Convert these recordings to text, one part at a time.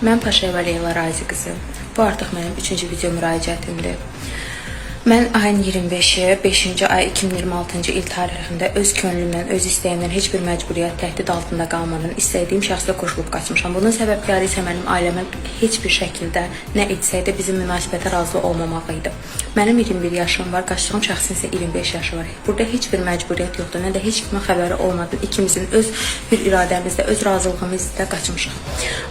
Mən Paşayeva Leyla Razi qızı. Bu artıq mənim 3-cü video müraciətimdir. Mən ayın 25-i 5-ci ay 2026-cı il tarixində öz könlümdən, öz istəyimdən heç bir məcburiyyət, təhdid altında qalmadan istədiyim şəxslə qoşulub qaçmışam. Bunun səbəbləri isə mənim ailəmə heç bir şəkildə nə etsək də bizim münasibətə razı olmamaq idi. Mənim 21 yaşım var, qaçdığım şəxsin isə 25 yaşı var. Burada heç bir məcburiyyət yoxdur, nə də heç kimin xəbəri olmadan ikimizin öz bir iradəmizlə, öz razılığımızla qaçmışıq.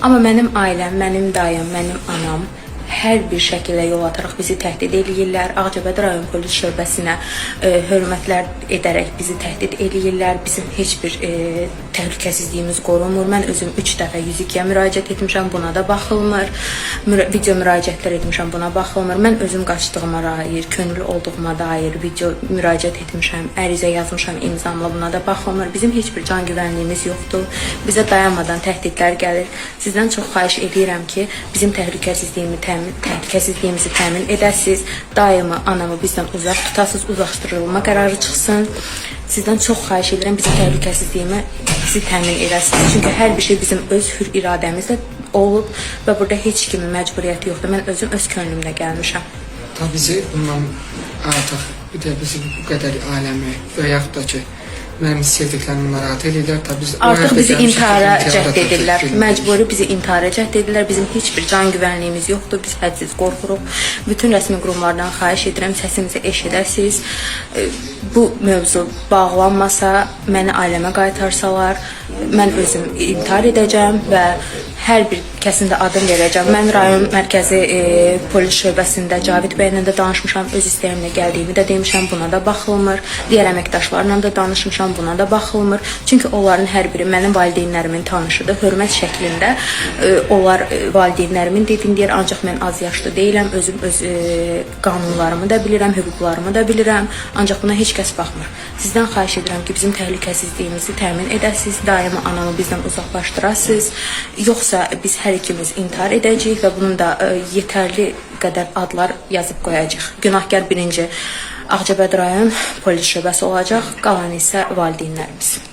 Amma mənim ailəm, mənim dayım, mənim anam hər bir şəkildə yol ataraq bizi təhdid eləyirlər. Ağcabədi rayon polis şöbəsinə hörmətlər edərək bizi təhdid eləyirlər. Bizim heç bir təhlükəsizliyimiz qorunmur. Mən özüm 3 dəfə 102-yə müraciət etmişəm, buna da baxılmır. Video müraciətlər etmişəm, buna baxılmır. Mən özüm qaçdığıma dair, könüllü olduğuma dair video müraciət etmişəm, ərizə yazmışam imzamla, buna da baxılmır. Bizim heç bir can güvənliyimiz yoxdur. Bizə dayanmadan təhdidlər gəlir. Sizdən çox xahiş edirəm ki, bizim təhlükəsizliyimizi təmin edəsiniz. Daimi, anamı bizdən uzaq tutasınız, uzaqlaşdırılma qərarı çıxsın. Sizdən çox xahiş edirəm, bizim təhlükəsizliyimizi təmin edəsiniz. Çünki hər bir şey bizim öz hür iradəmizlə olub və burada heç kimin məcburiyyəti yoxdur. Mən özüm öz könlümlə gəlmişəm. Tabii bizi bundan artıq bir də bizi bu qədər aləmi və yaxud da ki, mənim sevdiklərimi narahat edirlər. Artıq bizi intihara cəhd edirlər. Məcburi bizi intihara cəhd edirlər. Bizim heç bir can güvənliyimiz yoxdur. Biz hədsiz qorxuruq. Bütün rəsmi qurumlardan xahiş edirəm, səsimizi eşidəsiniz. Bu mövzu bağlanmasa, məni ailəmə qaytarsalar, mən özüm intihar edəcəm və hər bir kəsin də adını verəcəm. Mən rayon mərkəzi polis şöbəsində Cavid bəylə də danışmışam, öz istəyimlə gəldiyimi də demişəm, buna da baxılmır. Digər əməkdaşlarla da danışmışam, buna da baxılmır. Çünki onların hər biri mənim valideynlərimin tanışıdır. Hörmət şəklində onlar valideynlərimin dediyini deyir, ancaq mən az yaşlı deyiləm, özüm öz qanunlarımı da bilirəm, hüquqlarımı da bilirəm, ancaq buna heç kəs baxmır. Sizdən xahiş edirəm ki, bizim təhlükəsizliyimizi təmin edəsiniz, daimi anamı bizdən uzaqlaşdırasınız. Yoxsa biz hər ikimiz intihar edəcəyik və bunun da yetərli qədər adlar yazıb qoyacaq. Günahkar birinci Ağcabədi rayon polis şöbəsi olacaq, qalan isə valideynlərimiz.